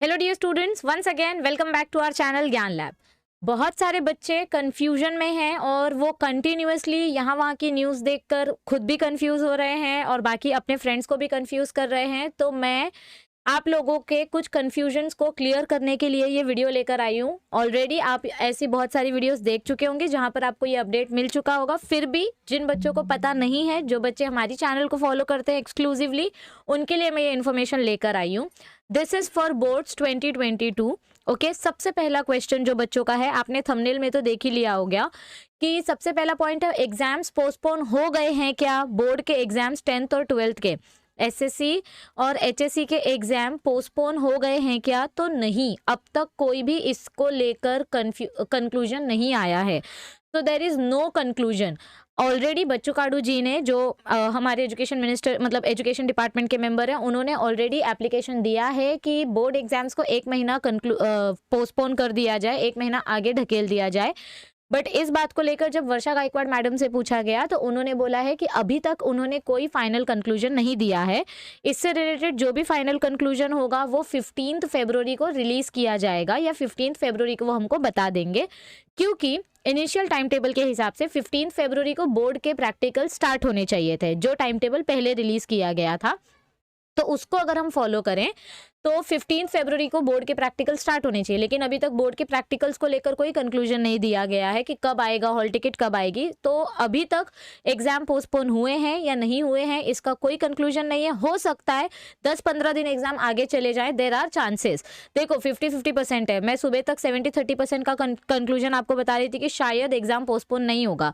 Hello dear students, once again welcome back to our channel Gyan lab. बहुत सारे बच्चे confusion में हैं और वो कंटिन्यूअसली यहाँ वहाँ की न्यूज़ देखकर खुद भी कंफ्यूज हो रहे हैं और बाकी अपने फ्रेंड्स को भी कंफ्यूज कर रहे हैं। तो मैं आप लोगों के कुछ कंफ्यूजन्स को क्लियर करने के लिए ये वीडियो लेकर आई हूँ। ऑलरेडी आप ऐसी बहुत सारी वीडियोस देख चुके होंगे जहाँ पर आपको ये अपडेट मिल चुका होगा। फिर भी जिन बच्चों को पता नहीं है, जो बच्चे हमारी चैनल को फॉलो करते हैं एक्सक्लूसिवली, उनके लिए मैं ये इन्फॉर्मेशन लेकर आई हूँ। This is for boards 2022। Okay, सबसे पहला क्वेश्चन जो बच्चों का है, आपने थंबनेल में तो देख ही लिया होगा कि सबसे पहला पॉइंट है, एग्जाम्स पोस्टपोन हो गए हैं क्या? बोर्ड के एग्जाम्स 10th और 12th के, एसएससी और एचएससी के एग्जाम पोस्टपोन हो गए हैं क्या? तो नहीं, अब तक कोई भी इसको लेकर कंक्लूजन नहीं आया है। तो there is no conclusion. Already Bachchu Kadu ji ने, जो हमारे एजुकेशन मिनिस्टर मतलब एजुकेशन डिपार्टमेंट के मेंबर हैं, उन्होंने ऑलरेडी एप्लीकेशन दिया है कि बोर्ड एग्जाम्स को एक महीना पोस्टपोन कर दिया जाए, एक महीना आगे ढकेल दिया जाए। बट इस बात को लेकर जब वर्षा गायकवाड़ मैडम से पूछा गया तो उन्होंने बोला है कि अभी तक उन्होंने कोई फाइनल कंक्लूजन नहीं दिया है। इससे रिलेटेड जो भी फाइनल कंक्लूजन होगा वो 15 फरवरी को रिलीज किया जाएगा, या 15 फरवरी को वो हमको बता देंगे, क्योंकि इनिशियल टाइम टेबल के हिसाब से 15 फरवरी को बोर्ड के प्रैक्टिकल स्टार्ट होने चाहिए थे, जो टाइम टेबल पहले रिलीज किया गया था। तो उसको अगर हम फॉलो करें तो 15 फरवरी को बोर्ड के प्रैक्टिकल स्टार्ट होने चाहिए, लेकिन अभी तक बोर्ड के प्रैक्टिकल्स को लेकर कोई कंक्लूजन नहीं दिया गया है कि कब आएगा, हॉल टिकट कब आएगी। तो अभी तक एग्जाम पोस्टपोन हुए हैं या नहीं हुए हैं, इसका कोई कंक्लूजन नहीं है। हो सकता है 10-15 दिन एग्जाम आगे चले जाए, देर आर चांसेस। देखो 50-50% है। मैं सुबह तक 70-30% का कंक्लूजन आपको बता रही थी कि शायद एग्जाम पोस्टपोन नहीं होगा।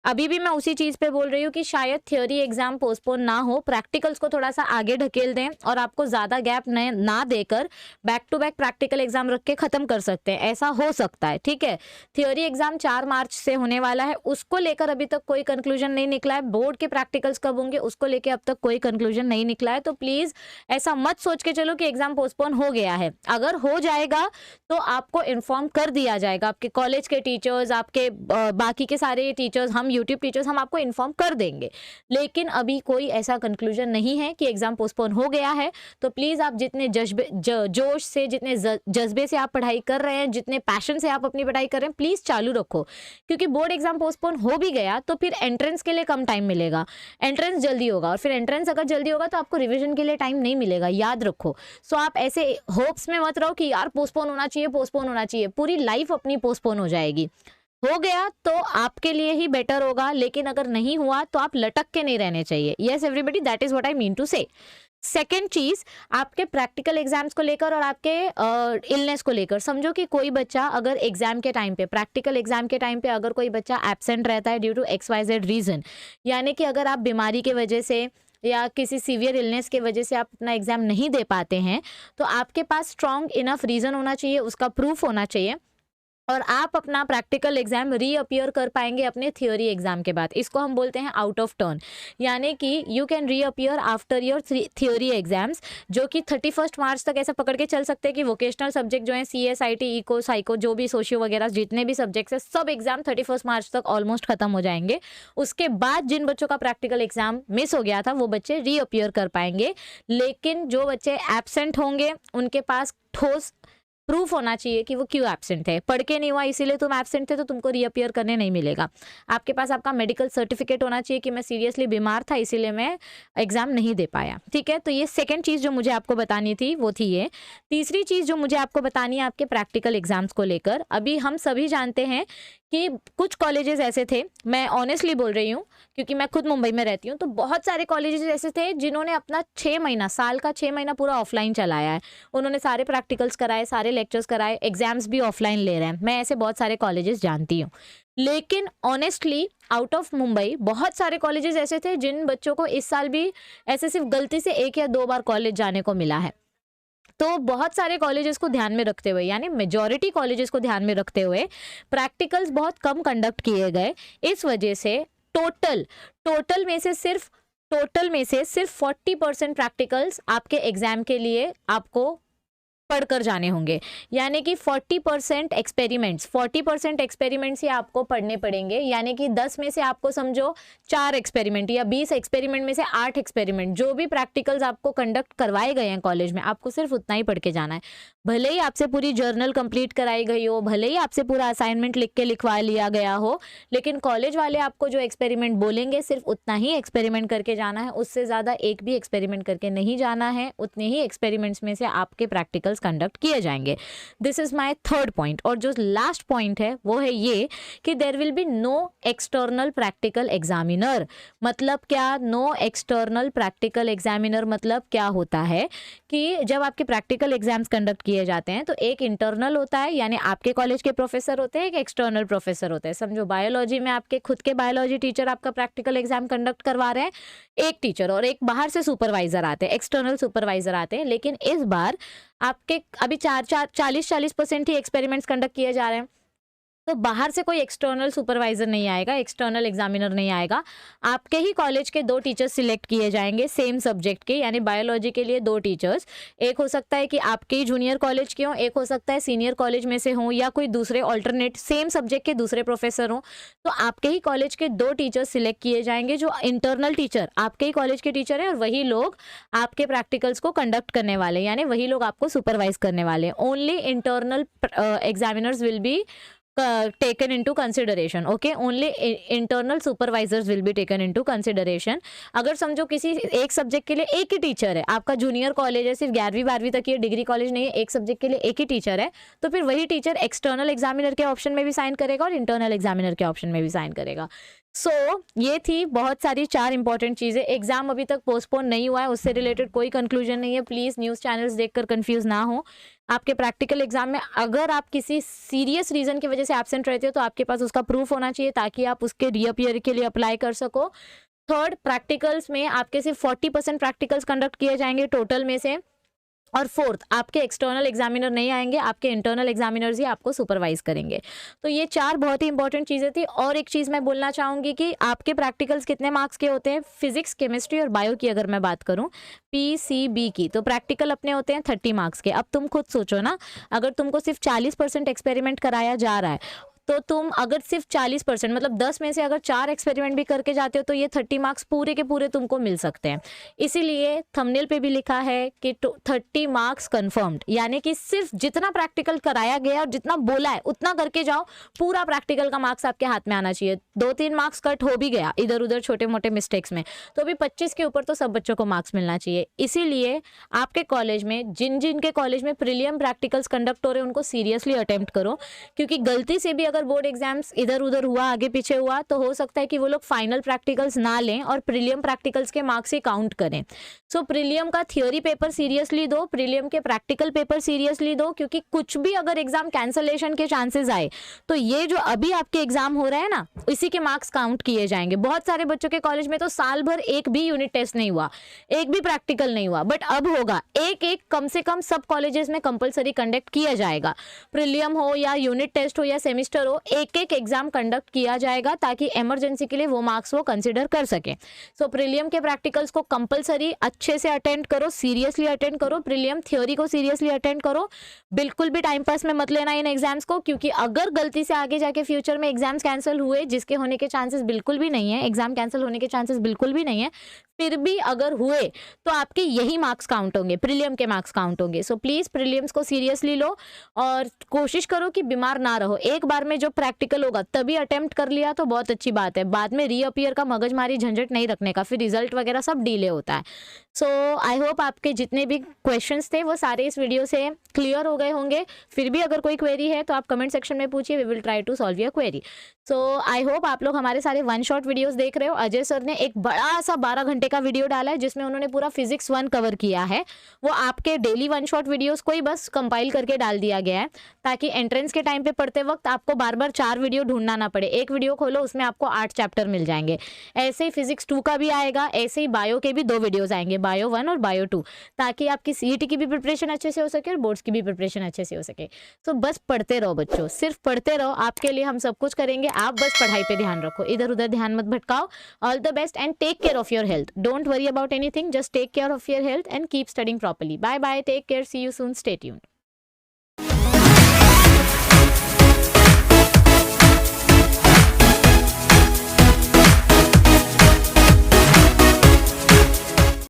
अभी भी मैं उसी चीज पे बोल रही हूँ कि शायद थियोरी एग्जाम पोस्टपोन ना हो, प्रैक्टिकल्स को थोड़ा सा आगे ढकेल दें और आपको ज्यादा गैप ना देकर back to back practical exam रख के खत्म कर सकते हैं, ऐसा हो सकता है। ठीक है, थियोरी एग्जाम 4 मार्च से होने वाला है, उसको लेकर अभी तक कोई कंक्लूजन नहीं निकला है। बोर्ड के प्रैक्टिकल्स कब होंगे उसको लेकर अब तक कोई कंक्लूजन नहीं निकला है। तो प्लीज ऐसा मत सोच के चलो कि एग्जाम पोस्टपोन हो गया है। अगर हो जाएगा तो आपको इन्फॉर्म कर दिया जाएगा, आपके कॉलेज के टीचर्स, आपके बाकी के सारे टीचर्स, हम यूट्यूब टीचर्स, हम आपको इन्फॉर्म कर देंगे। लेकिन अभी कोई ऐसा कंक्लूजन नहीं है कि एग्जाम पोस्टपोन हो गया है। तो प्लीज आप जितने जोश से, जितने जज्बे से आप पढ़ाई कर रहे हैं, जितने पैशन से आप अपनी पढ़ाई कर रहे हैं, प्लीज चालू रखो। क्योंकि बोर्ड एग्जाम पोस्टपोन हो भी गया तो फिर एंट्रेंस के लिए कम टाइम मिलेगा, एंट्रेंस जल्दी होगा, और फिर एंट्रेंस अगर जल्दी होगा तो आपको रिवीजन के लिए टाइम नहीं मिलेगा, याद रखो। सो आप ऐसे होप्स में मत रहो कि यार पोस्टपोन होना चाहिए, पोस्टपोन होना चाहिए। पूरी लाइफ अपनी पोस्टपोन हो जाएगी। हो गया तो आपके लिए ही बेटर होगा, लेकिन अगर नहीं हुआ तो आप लटक के नहीं रहने चाहिए। Yes everybody, that is what I mean to say. Second चीज, आपके प्रैक्टिकल एग्जाम्स को लेकर और आपके इलनेस को लेकर, समझो कि कोई बच्चा अगर एग्जाम के टाइम पे, प्रैक्टिकल एग्जाम के टाइम पे अगर कोई बच्चा एब्सेंट रहता है ड्यू टू XYZ रीजन, यानी कि अगर आप बीमारी की वजह से या किसी सीवियर इलनेस की वजह से आप अपना एग्जाम नहीं दे पाते हैं, तो आपके पास स्ट्रॉन्ग इनफ रीजन होना चाहिए, उसका प्रूफ होना चाहिए, और आप अपना प्रैक्टिकल एग्जाम रीअपियर कर पाएंगे अपने थियोरी एग्जाम के बाद। इसको हम बोलते हैं आउट ऑफ टर्न, यानी कि you can reappear after your theory exams, जो कि 31 मार्च तक ऐसा पकड़ के चल सकते हैं कि वोकेशनल सब्जेक्ट जो है, CS, IT, इको, साइको, जो भी सोशियो वगैरह जितने भी सब्जेक्ट्स है, सब एग्जाम 31 मार्च तक ऑलमोस्ट खत्म हो जाएंगे। उसके बाद जिन बच्चों का प्रैक्टिकल एग्जाम मिस हो गया था वो बच्चे रीअपियर कर पाएंगे। लेकिन जो बच्चे एब्सेंट होंगे उनके पास ठोस प्रूफ होना चाहिए कि वो क्यों एब्सेंट है। पढ़ के नहीं हुआ इसीलिए तुम एब्सेंट थे तो तुमको रीअपियर करने नहीं मिलेगा। आपके पास आपका मेडिकल सर्टिफिकेट होना चाहिए कि मैं सीरियसली बीमार था इसीलिए मैं एग्जाम नहीं दे पाया। ठीक है, तो ये सेकंड चीज जो मुझे आपको बतानी थी वो थी ये। तीसरी चीज जो मुझे आपको बतानी है आपके प्रैक्टिकल एग्जाम्स को लेकर, अभी हम सभी जानते हैं कि कुछ कॉलेजेस ऐसे थे, मैं ऑनेस्टली बोल रही हूँ क्योंकि मैं खुद मुंबई में रहती हूँ, तो बहुत सारे कॉलेजेस ऐसे थे जिन्होंने अपना 6 महीना, साल का 6 महीना पूरा ऑफलाइन चलाया है। उन्होंने सारे प्रैक्टिकल्स कराए, सारे लेक्चर्स कराए, एग्जाम्स भी ऑफलाइन ले रहे हैं। मैं ऐसे बहुत सारे कॉलेजेस जानती हूँ। लेकिन ऑनेस्टली आउट ऑफ मुंबई बहुत सारे कॉलेजेस ऐसे थे जिन बच्चों को इस साल भी ऐसे सिर्फ गलती से 1 या 2 बार कॉलेज जाने को मिला है। तो बहुत सारे कॉलेजेस को ध्यान में रखते हुए, यानी मेजॉरिटी कॉलेजेस को ध्यान में रखते हुए प्रैक्टिकल्स बहुत कम कंडक्ट किए गए। इस वजह से टोटल में से सिर्फ 40% प्रैक्टिकल्स आपके एग्जाम के लिए आपको पढ़कर जाने होंगे, यानी कि 40% एक्सपेरिमेंट्स ही आपको पढ़ने पड़ेंगे, यानी कि 10 में से आपको समझो 4 एक्सपेरिमेंट या 20 एक्सपेरिमेंट में से 8 एक्सपेरिमेंट, जो भी प्रैक्टिकल्स आपको कंडक्ट करवाए गए हैं कॉलेज में, आपको सिर्फ उतना ही पढ़ के जाना है। भले ही आपसे पूरी जर्नल कंप्लीट कराई गई हो, भले ही आपसे पूरा असाइनमेंट लिख के लिखवा लिया गया हो, लेकिन कॉलेज वाले आपको जो एक्सपेरिमेंट बोलेंगे सिर्फ उतना ही एक्सपेरिमेंट करके जाना है, उससे ज़्यादा एक भी एक्सपेरिमेंट करके नहीं जाना है। उतने ही एक्सपेरिमेंट्स में से आपके प्रैक्टिकल्स कंडक्ट किए जाएंगे। This is my third point. और जो लास्ट पॉइंट है वो है ये कि there will be no external practical examiner. मतलब क्या? नो एक्सटर्नल प्रैक्टिकल एग्जामिनर मतलब क्या होता है कि जब आपके प्रैक्टिकल एग्जाम्स कंडक्ट किए जाते हैं तो एक इंटरनल होता है, यानी आपके कॉलेज के प्रोफेसर होते हैं, एक एक्सटर्नल प्रोफेसर होते हैं। समझो बायोलॉजी में आपके खुद के बायोलॉजी टीचर आपका प्रैक्टिकल एग्जाम कंडक्ट करवा रहे हैं, एक टीचर, और एक बाहर से सुपरवाइजर आते हैं, एक्सटर्नल सुपरवाइजर आते हैं। लेकिन इस बार आपके अभी 40% ही एक्सपेरिमेंट्स कंडक्ट किए जा रहे हैं, तो बाहर से कोई एक्सटर्नल सुपरवाइजर नहीं आएगा, एक्सटर्नल एग्जामिनर नहीं आएगा। आपके ही कॉलेज के 2 टीचर्स सिलेक्ट किए जाएंगे सेम सब्जेक्ट के, यानी बायोलॉजी के लिए 2 टीचर्स। एक हो सकता है कि आपके ही जूनियर कॉलेज के हों, एक हो सकता है सीनियर कॉलेज में से हों, या कोई दूसरे ऑल्टरनेट सेम सब्जेक्ट के दूसरे प्रोफेसर हों। तो आपके ही कॉलेज के 2 टीचर्स सिलेक्ट किए जाएंगे, जो इंटरनल टीचर आपके ही कॉलेज के टीचर है, और वही लोग आपके प्रैक्टिकल्स को कंडक्ट करने वाले, यानी वही लोग आपको सुपरवाइज करने वाले। Only internal examiners will be taken into consideration, okay? Only internal supervisors will be taken into consideration। अगर समझो किसी एक सब्जेक्ट के लिए एक ही टीचर है, आपका जूनियर कॉलेज है, सिर्फ 11वीं 12वीं तक ये डिग्री कॉलेज नहीं है, एक सब्जेक्ट के लिए एक ही टीचर है, तो फिर वही टीचर एक्सटर्नल एग्जामिनर के ऑप्शन में भी साइन करेगा और इंटरनल एग्जामिनर के ऑप्शन में भी साइन करेगा। ये थी बहुत सारी 4 इंपॉर्टेंट चीजें। एग्जाम अभी तक पोस्टपोन नहीं हुआ है, उससे रिलेटेड कोई कंक्लूजन नहीं है। प्लीज न्यूज चैनल्स देखकर कंफ्यूज ना हो। आपके प्रैक्टिकल एग्जाम में अगर आप किसी सीरियस रीजन की वजह से एब्सेंट रहते हो तो आपके पास उसका प्रूफ होना चाहिए, ताकि आप उसके रीअपियर के लिए अप्लाई कर सको। थर्ड, प्रैक्टिकल्स में आपके सिर्फ 40% प्रैक्टिकल्स कंडक्ट किए जाएंगे टोटल में से। और फोर्थ, आपके एक्सटर्नल एग्जामिनर नहीं आएंगे, आपके इंटरनल एग्जामिनर्स ही आपको सुपरवाइज करेंगे। तो ये 4 बहुत ही इंपॉर्टेंट चीज़ें थी। और एक चीज़ मैं बोलना चाहूँगी कि आपके प्रैक्टिकल्स कितने मार्क्स के होते हैं? फिजिक्स, केमिस्ट्री और बायो की अगर मैं बात करूँ, PCB की, तो प्रैक्टिकल अपने होते हैं 30 मार्क्स के। अब तुम खुद सोचो ना, अगर तुमको सिर्फ 40% एक्सपेरिमेंट कराया जा रहा है, तो तुम अगर सिर्फ 40% मतलब 10 में से अगर 4 एक्सपेरिमेंट भी करके जाते हो तो ये 30 मार्क्स पूरे के पूरे तुमको मिल सकते हैं। इसीलिए थंबनेल पे भी लिखा है कि 30 मार्क्स कंफर्म्ड, यानी कि सिर्फ जितना प्रैक्टिकल कराया गया और जितना बोला है उतना करके जाओ, पूरा प्रैक्टिकल का मार्क्स आपके हाथ में आना चाहिए। 2-3 मार्क्स कट हो भी गया इधर उधर छोटे मोटे मिस्टेक्स में, तो भी 25 के ऊपर तो सब बच्चों को मार्क्स मिलना चाहिए। इसीलिए आपके कॉलेज में जिन के कॉलेज में प्रीलियम प्रैक्टिकल्स कंडक्ट हो रहे हैं उनको सीरियसली अटेम्प्ट करो, क्योंकि गलती से भी अगर बोर्ड एग्जाम्स इधर उधर हुआ, आगे पीछे हुआ, तो हो सकता है कि वो लोग फाइनल प्रैक्टिकल्स ना लें और प्रीलियम प्रैक्टिकल्स के मार्क्स ही काउंट करें। सो प्रीलियम का थियोरी पेपर सीरियसली दो, प्रीलियम के प्रैक्टिकल पेपर सीरियसली दो, क्योंकि कुछ भी अगर एग्जाम कैंसलेशन के चांसेस आए तो ये जो अभी आपके एग्जाम हो रहे हैं ना, इसी के मार्क्स काउंट किए जाएंगे। बहुत सारे बच्चों के कॉलेज में तो साल भर एक भी यूनिट टेस्ट नहीं हुआ, एक भी प्रैक्टिकल नहीं हुआ, बट अब होगा। एक कम से कम सब कॉलेजेस में कंपलसरी कंडक्ट किया जाएगा, प्रीलियम हो या यूनिट टेस्ट हो या सेमिस्टर हो, एक एग्जाम कंडक्ट किया जाएगा, ताकि इमरजेंसी के लिए वो मार्क्स वो कंसीडर कर सके। सो प्रीलियम के प्रैक्टिकल्स को कंपलसरी अच्छे से अटेंड करो, सीरियसली अटेंड करो, प्रीलियम थ्योरी को सीरियसली अटेंड करो। बिल्कुल भी टाइम पास में मत लेना इन एग्जाम्स को, क्योंकि अगर गलती से आगे जाके फ्यूचर में एग्जाम्स कैंसिल हुए, जिसके होने के चांसेस बिल्कुल भी नहीं है, एग्जाम कैंसिल होने के चांसेस बिल्कुल भी नहीं है, फिर भी अगर हुए तो आपके यही मार्क्स काउंट होंगे, प्रीलियम के मार्क्स काउंट होंगे। सो प्लीज प्रीलियम्स को सीरियसली लो और कोशिश करो कि बीमार ना रहो। एक बार में जो प्रैक्टिकल होगा तभी अटेम्प्ट कर लिया तो बहुत अच्छी बात है, बाद में रीअपियर का मगजमारी झंझट नहीं रखने का, फिर रिजल्ट वगैरह सब डिले होता है। सो आई होप आपके जितने भी क्वेश्चंस थे वो सारे इस वीडियो से क्लियर हो गए होंगे। फिर भी अगर कोई क्वेरी है तो आप कमेंट सेक्शन में पूछिए, we will try to solve your query. So I hope आप लोग हमारे सारे 1 शॉट वीडियोस देख रहे हो। अजय सर ने एक बड़ा सा 12 घंटे का वीडियो डाला है जिसमें उन्होंने पूरा फिजिक्स 1 कवर किया है। वो आपके डेली 1 शॉट वीडियोस को ही बस कंपाइल करके डाल दिया गया है, ताकि एंट्रेंस के टाइम पे पढ़ते वक्त आपको बार बार 4 वीडियो ढूंढना ना पड़े। एक वीडियो खोलो, उसमें आपको 8 चैप्टर मिल जाएंगे। ऐसे ही फिजिक्स 2 का भी आएगा, ऐसे ही बायो के भी 2 वीडियोस आएंगे, बायो 1 और बायो 2, ताकि आपकी सीईटी की भी प्रिपरेशन अच्छे से हो सके और बोर्ड्स की भी प्रिपरेशन अच्छे से हो सके। सो बस पढ़ते रहो बच्चों, सिर्फ पढ़ते रहो, आपके लिए हम सब कुछ करेंगे, आप बस पढ़ाई पे ध्यान रखो, इधर उधर ध्यान मत भटकाओ। All the best and take care of your health. Don't worry about anything, just take care of your health and keep studying properly. Bye bye, take care, see you soon, stay tuned.